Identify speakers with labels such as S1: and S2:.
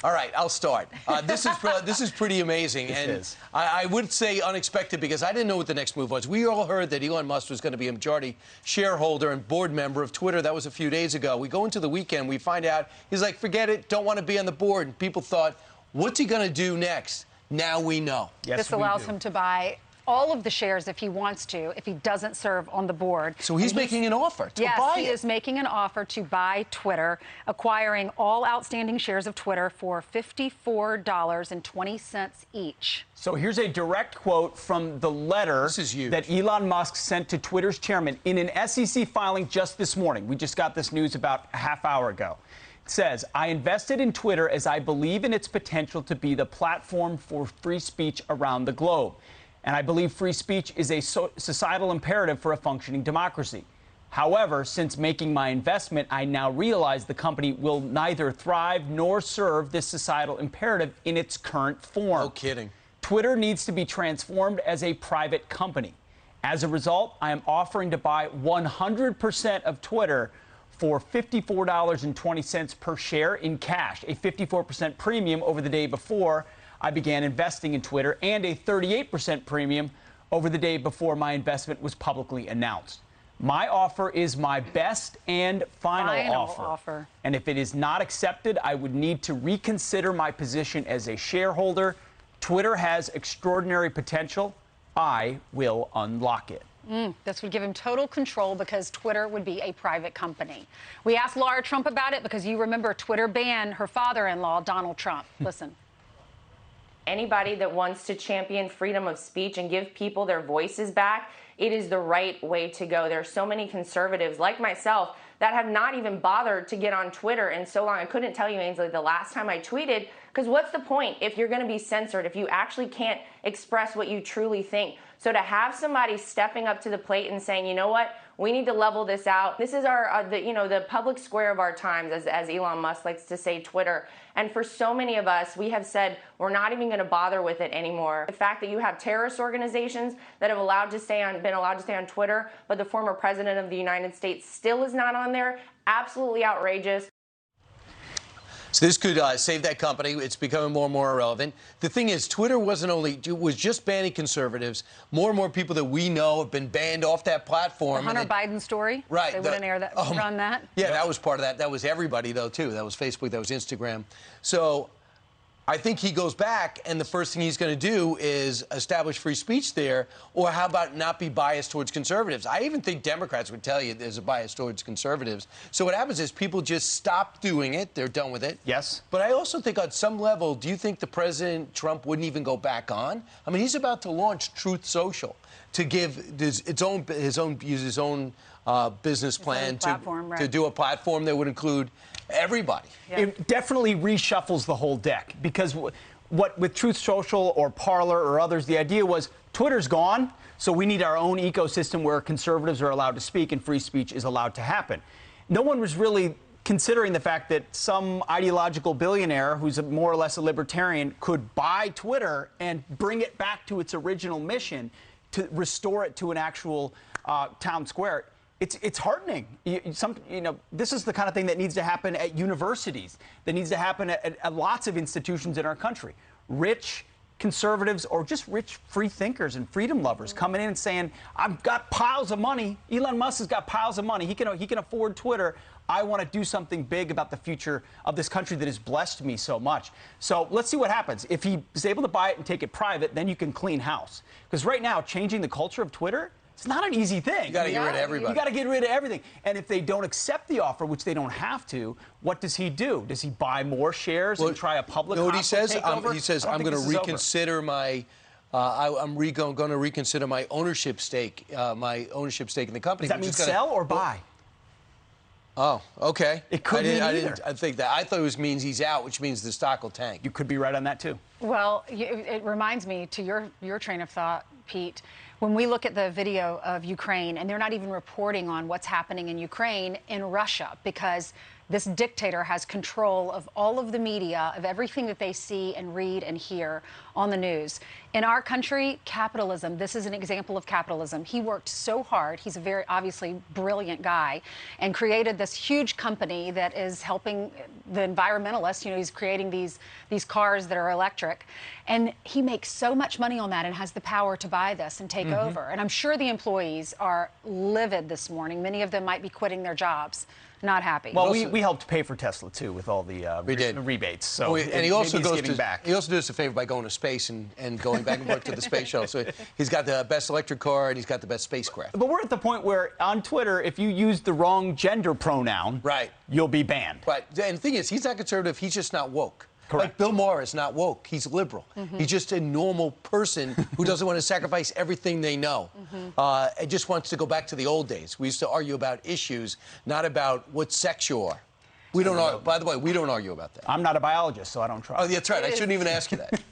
S1: All right, I'll start. This is pretty amazing, and I would say unexpected because I didn't know what the next move was. We all heard that Elon Musk was going to be a majority shareholder and board member of Twitter. That was a few days ago. We go into the weekend, we find out he's like, forget it, don't want to be on the board. And people thought, what's he going to do next? Now we know.
S2: Yes, this allows him to buy all of the shares if he wants to, if he doesn't serve on the board.
S1: So he's making an offer to buy it.
S2: Yes, he is making an offer to buy Twitter, acquiring all outstanding shares of Twitter for $54.20 each.
S3: So here's a direct quote from the letter that Elon Musk sent to Twitter's chairman in an SEC filing just this morning. We just got this news about a half hour ago. It says, I invested in Twitter as I believe in its potential to be the platform for free speech around the globe. And I believe free speech is a societal imperative for a functioning democracy. However, since making my investment, I now realize the company will neither thrive nor serve this societal imperative in its current form.
S1: No kidding.
S3: Twitter needs to be transformed as a private company. As a result, I am offering to buy 100% of Twitter for $54.20 per share in cash, a 54% premium over the day before I began investing in Twitter, and a 38% premium over the day before my investment was publicly announced. My offer is my best and final offer. And if it is not accepted, I would need to reconsider my position as a shareholder. Twitter has extraordinary potential. I will unlock it.
S2: This would give him total control because Twitter would be a private company. We asked Laura Trump about it because you remember Twitter banned her father-in-law, Donald Trump. Listen.
S4: Anybody that wants to champion freedom of speech and give people their voices back, it is the right way to go. There are so many conservatives like myself that have not even bothered to get on Twitter in so long. I couldn't tell you, Ainsley, the last time I tweeted, because what's the point if you're going to be censored, if you actually can't express what you truly think? So to have somebody stepping up to the plate and saying, you know what, we need to level this out. This is our, the public square of our times, as Elon Musk likes to say, Twitter. And for so many of us, we have said we're not even going to bother with it anymore. The fact that you have terrorist organizations that have been allowed to stay on Twitter, but the former president of the United States still is not on there, absolutely outrageous.
S1: So this could save that company. It's becoming more and more irrelevant. The thing is, Twitter was just banning conservatives. More and more people that we know have been banned off that platform.
S2: The Hunter Biden story?
S1: Right.
S2: They wouldn't air that, run that?
S1: Yeah, that was part of that. That was everybody, though, too. That was Facebook. That was Instagram. So I think he goes back, and the first thing he's going to do is establish free speech there, or how about not be biased towards conservatives? I even think Democrats would tell you there's a bias towards conservatives. So what happens is people just stop doing it. They're done with it.
S3: Yes.
S1: But I also think on some level, do you think the President Trump wouldn't even go back on? I mean, he's about to launch Truth Social to give his own business plan to do a platform that would include everybody.
S3: Yeah. It definitely reshuffles the whole deck, because what with Truth Social or Parler or others, the idea was Twitter's gone, so we need our own ecosystem where conservatives are allowed to speak and free speech is allowed to happen. No one was really considering the fact that some ideological billionaire who's more or less a libertarian could buy Twitter and bring it back to its original mission to restore it to an actual town square. It's heartening. This is the kind of thing that needs to happen at universities, that needs to happen at lots of institutions in our country. Rich conservatives or just rich free thinkers and freedom lovers coming in and saying, I've got piles of money. Elon Musk has got piles of money. He can afford Twitter. I want to do something big about the future of this country that has blessed me so much. So let's see what happens. If he is able to buy it and take it private, then you can clean house. Because right now, changing the culture of Twitter, it's not an easy thing.
S1: You got to get rid of everybody.
S3: You got to get rid of everything. And if they don't accept the offer, which they don't have to, what does he do? Does he buy more shares and try a public takeover?
S1: He says, I'm going to reconsider my going to reconsider my ownership stake in the company.
S3: Does that mean sell or buy?
S1: Oh, okay.
S3: It could mean either.
S1: I think that. I thought it means he's out, which means the stock will tank.
S3: You could be right on that, too.
S2: Well, it reminds me to your train of thought, Pete. When we look at the video of Ukraine, and they're not even reporting on what's happening in Ukraine, in Russia, because This dictator has control of all of the media, of everything that they see and read and hear on the news. In our country, capitalism, this is an example of capitalism. He worked so hard. He's a very obviously brilliant guy and created this huge company that is helping the environmentalists. You know, he's creating these cars that are electric. And he makes so much money on that and has the power to buy this and take over. And I'm sure the employees are livid this morning. Many of them might be quitting their jobs. Not happy.
S3: Well, we helped pay for Tesla too with all the rebates. So
S1: and he also goes
S3: giving back.
S1: He also does us a favor by going to space and going back and forth to the space shuttle. So he's got the best electric car and he's got the best spacecraft.
S3: But we're at the point where on Twitter, if you use the wrong gender pronoun,
S1: right,
S3: you'll be banned.
S1: Right. And the thing is, he's not conservative. He's just not woke.
S3: Correct.
S1: Like Bill Maher is not woke. He's liberal. He's just a normal person who doesn't want to sacrifice everything they know. And just wants to go back to the old days. We used to argue about issues, not about what sex you are. We don't argue. By the way, we don't argue about that.
S3: I'm not a biologist, so I don't try.
S1: Oh, that's right. I shouldn't even ask you that.